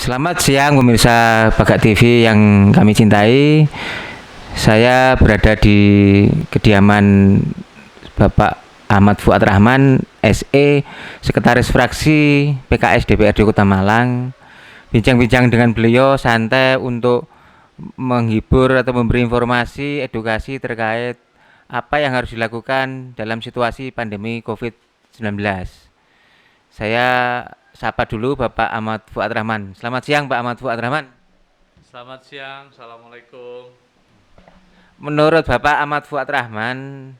Selamat siang pemirsa Bagak TV yang kami cintai. Saya berada di kediaman Bapak Ahmad Fuad Rahman, SE, Sekretaris Fraksi PKS DPRD Kota Malang. Bincang-bincang dengan beliau santai untuk menghibur atau memberi informasi, edukasi terkait apa yang harus dilakukan dalam situasi pandemi COVID-19. Saya sapa dulu Bapak Ahmad Fuad Rahman. Selamat siang Pak Ahmad Fuad Rahman. Selamat siang, Assalamualaikum. Menurut Bapak Ahmad Fuad Rahman,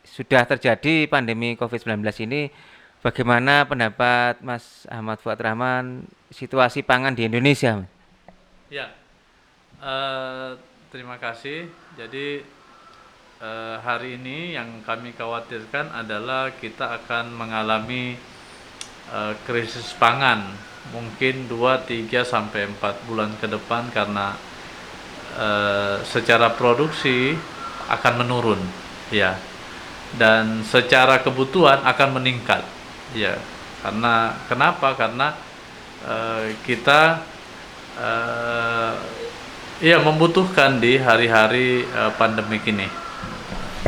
sudah terjadi pandemi COVID-19 ini, bagaimana pendapat Mas Ahmad Fuad Rahman situasi pangan di Indonesia? Ya, eh, terima kasih. Jadi hari ini yang kami khawatirkan adalah kita akan mengalami krisis pangan mungkin 2, 3, sampai 4 bulan ke depan karena secara produksi akan menurun, ya, dan secara kebutuhan akan meningkat, ya. Karena kenapa? Karena kita ya membutuhkan di hari-hari pandemik ini.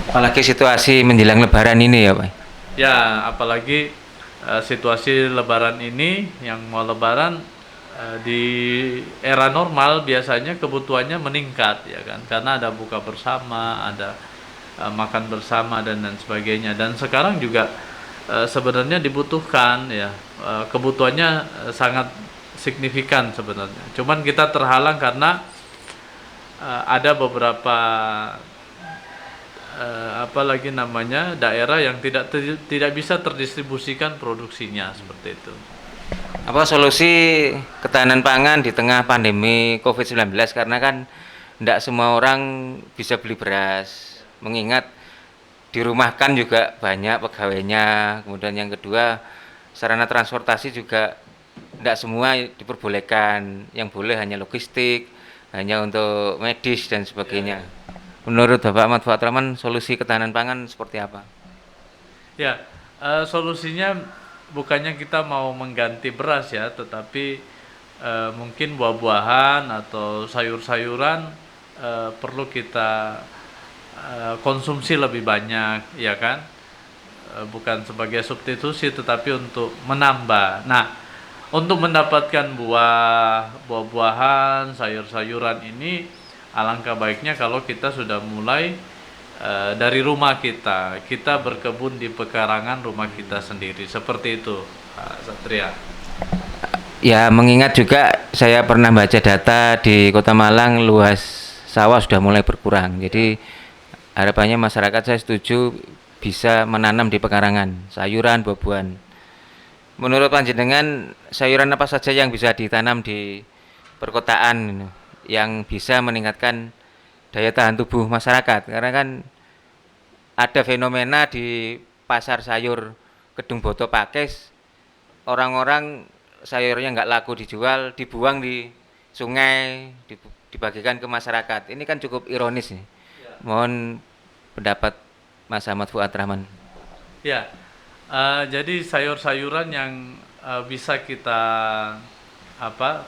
Apalagi situasi menjelang Lebaran ini ya Pak. Ya, apalagi situasi Lebaran ini yang mau Lebaran di era normal biasanya kebutuhannya meningkat, ya kan? Karena ada buka bersama, ada makan bersama dan sebagainya. Dan sekarang juga sebenarnya dibutuhkan, ya, kebutuhannya sangat signifikan sebenarnya. Cuman kita terhalang karena ada beberapa apalagi namanya daerah yang tidak bisa terdistribusikan produksinya seperti itu. Apa solusi ketahanan pangan di tengah pandemi COVID-19? Karena kan tidak semua orang bisa beli beras. Mengingat dirumahkan juga banyak pegawainya. Kemudian yang kedua, sarana transportasi juga tidak semua diperbolehkan. Yang boleh hanya logistik, hanya untuk medis dan sebagainya. Menurut Bapak Ahmad Fuad Rahman, solusi ketahanan pangan seperti apa? Ya, solusinya bukannya kita mau mengganti beras, ya, tetapi mungkin buah-buahan atau sayur-sayuran perlu kita konsumsi lebih banyak, ya kan? Bukan sebagai substitusi tetapi untuk menambah. Nah, untuk mendapatkan buah-buahan, sayur-sayuran ini alangkah baiknya kalau kita sudah mulai dari rumah kita berkebun di pekarangan rumah kita sendiri, seperti itu, Pak Satria. Ya, mengingat juga saya pernah baca data di Kota Malang luas sawah sudah mulai berkurang. Jadi harapannya masyarakat saya setuju bisa menanam di pekarangan, sayuran, buah-buahan. Menurut panjenengan, sayuran apa saja yang bisa ditanam di perkotaan yang bisa meningkatkan daya tahan tubuh masyarakat? Karena kan ada fenomena di pasar sayur Kedung Boto Pakis, orang-orang sayurnya nggak laku dijual, dibuang di sungai, dibagikan ke masyarakat. Ini kan cukup ironis nih. Mohon pendapat Mas Ahmad Fuad Rahman. Ya, jadi sayur-sayuran yang bisa kita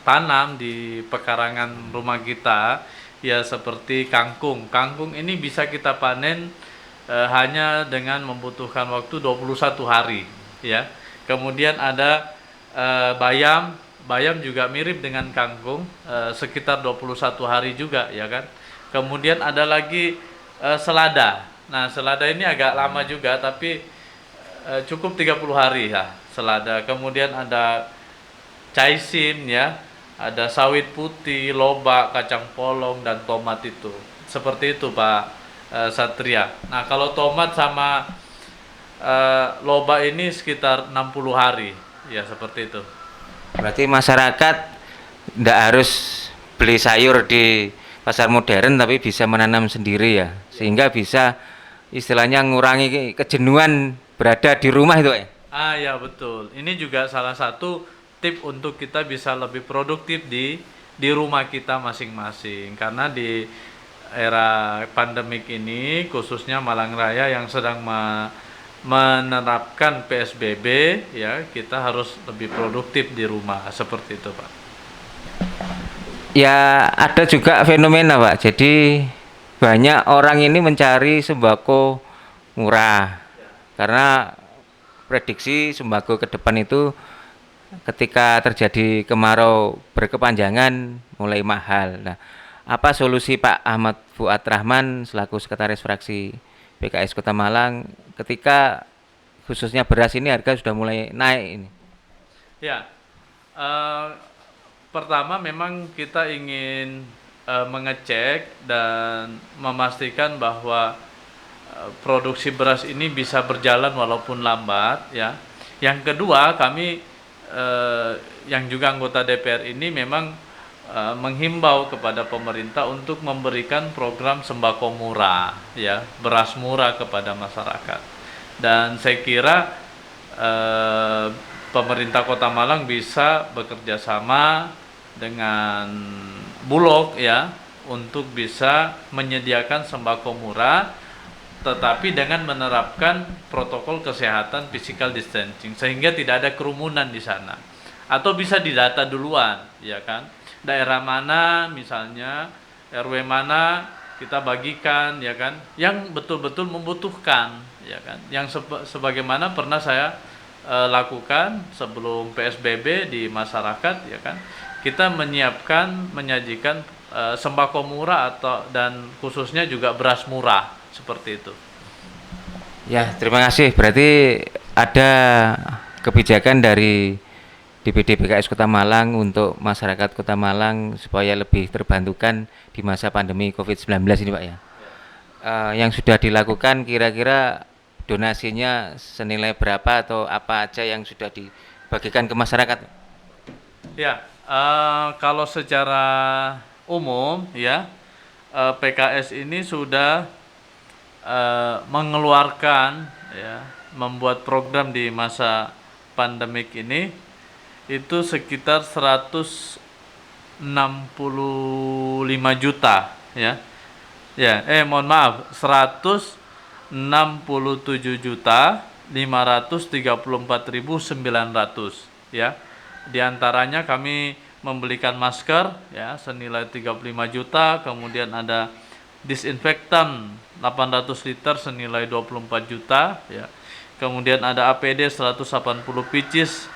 tanam di pekarangan rumah kita, ya, seperti kangkung. Kangkung ini bisa kita panen hanya dengan membutuhkan waktu 21 hari, ya. Kemudian ada bayam. Bayam juga mirip dengan kangkung, sekitar 21 hari juga, ya kan. Kemudian ada lagi selada. Nah, selada ini agak lama juga, tapi cukup 30 hari ya selada. Kemudian ada caisim, ya, ada sawit putih, lobak, kacang polong, dan tomat itu. Seperti itu, Pak Satria. Nah, kalau tomat sama lobak ini sekitar 60 hari, ya, seperti itu. Berarti masyarakat tidak harus beli sayur di pasar modern tapi bisa menanam sendiri ya. Sehingga bisa istilahnya mengurangi kejenuhan berada di rumah itu ya. Ya, betul. Ini juga salah satu tip untuk kita bisa lebih produktif di rumah kita masing-masing. Karena di era pandemik ini khususnya Malang Raya yang sedang menerapkan PSBB, ya, kita harus lebih produktif di rumah, seperti itu, Pak. Ya ada juga fenomena Pak. Jadi banyak orang ini mencari sembako murah karena prediksi sembako ke depan itu ketika terjadi kemarau berkepanjangan mulai mahal. Nah, apa solusi Pak Ahmad Fuad Rahman selaku Sekretaris Fraksi PKS Kota Malang ketika khususnya beras ini harga sudah mulai naik ini? Ya, eh, pertama memang kita ingin mengecek dan memastikan bahwa produksi beras ini bisa berjalan walaupun lambat ya. Yang kedua, kami yang juga anggota DPR ini memang menghimbau kepada pemerintah untuk memberikan program sembako murah ya, beras murah kepada masyarakat. Dan saya kira pemerintah Kota Malang bisa bekerja sama dengan Bulog ya untuk bisa menyediakan sembako murah tetapi dengan menerapkan protokol kesehatan physical distancing sehingga tidak ada kerumunan di sana. Atau bisa didata duluan, ya kan? Daerah mana misalnya, RW mana kita bagikan, ya kan? Yang betul-betul membutuhkan, ya kan? Yang sebagaimana pernah saya lakukan sebelum PSBB di masyarakat, ya kan? Kita menyajikan sembako murah dan khususnya juga beras murah seperti itu. Ya, terima kasih. Berarti ada kebijakan dari DPD PKS Kota Malang untuk masyarakat Kota Malang supaya lebih terbantukan di masa pandemi COVID-19 ini Pak ya. Yang sudah dilakukan kira-kira donasinya senilai berapa atau apa aja yang sudah dibagikan ke masyarakat? Ya, kalau secara umum ya PKS ini sudah mengeluarkan ya membuat program di masa pandemik ini itu sekitar 165 juta ya. Ya, mohon maaf, 167 juta 534.900 ya. Di antaranya kami membelikan masker ya senilai 35 juta, kemudian ada disinfektan 800 liter senilai 24 juta ya. Kemudian ada APD 180 pieces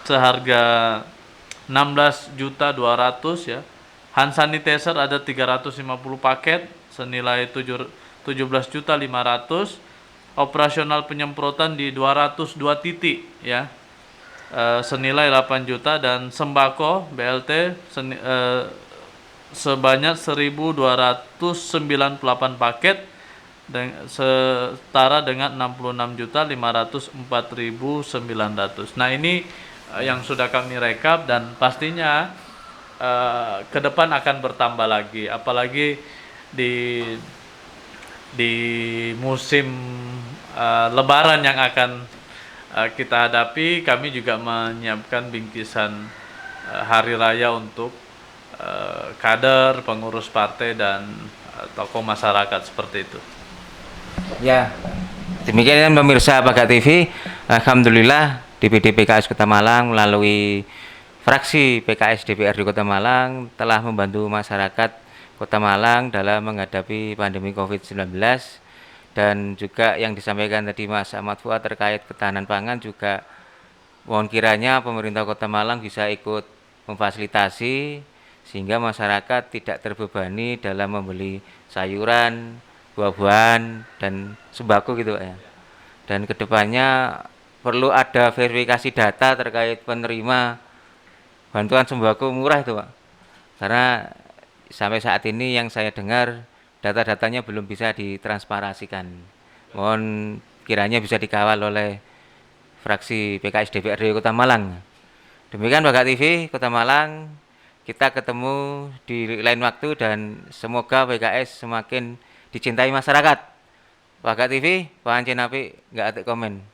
seharga 16.200 ya. Hand sanitizer ada 350 paket senilai 17.500. Operasional penyemprotan di 202 titik ya. Senilai 8 juta dan sembako BLT sebanyak 1.298 paket setara dengan 66.504.900. Nah, ini yang sudah kami rekap dan pastinya ke depan akan bertambah lagi, apalagi di musim Lebaran yang akan kita hadapi. Kami juga menyiapkan bingkisan hari raya untuk kader, pengurus partai dan tokoh masyarakat seperti itu. Ya, demikian pemirsa Pagat TV. Alhamdulillah DPD PKS Kota Malang melalui fraksi PKS DPRD Kota Malang telah membantu masyarakat Kota Malang dalam menghadapi pandemi COVID-19 dan juga yang disampaikan tadi Mas Ahmad Fuad terkait ketahanan pangan juga mohon kiranya pemerintah Kota Malang bisa ikut memfasilitasi sehingga masyarakat tidak terbebani dalam membeli sayuran, buah-buahan dan sembako gitu Pak ya. Dan kedepannya perlu ada verifikasi data terkait penerima bantuan sembako murah itu Pak. Karena sampai saat ini yang saya dengar data-datanya belum bisa ditransparasikan. Mohon kiranya bisa dikawal oleh fraksi PKS DPRD Kota Malang. Demikian Pagat TV Kota Malang. Kita ketemu di lain waktu dan semoga PKS semakin dicintai masyarakat. Pagat TV, Pak Ancen Api, nggak ada komen.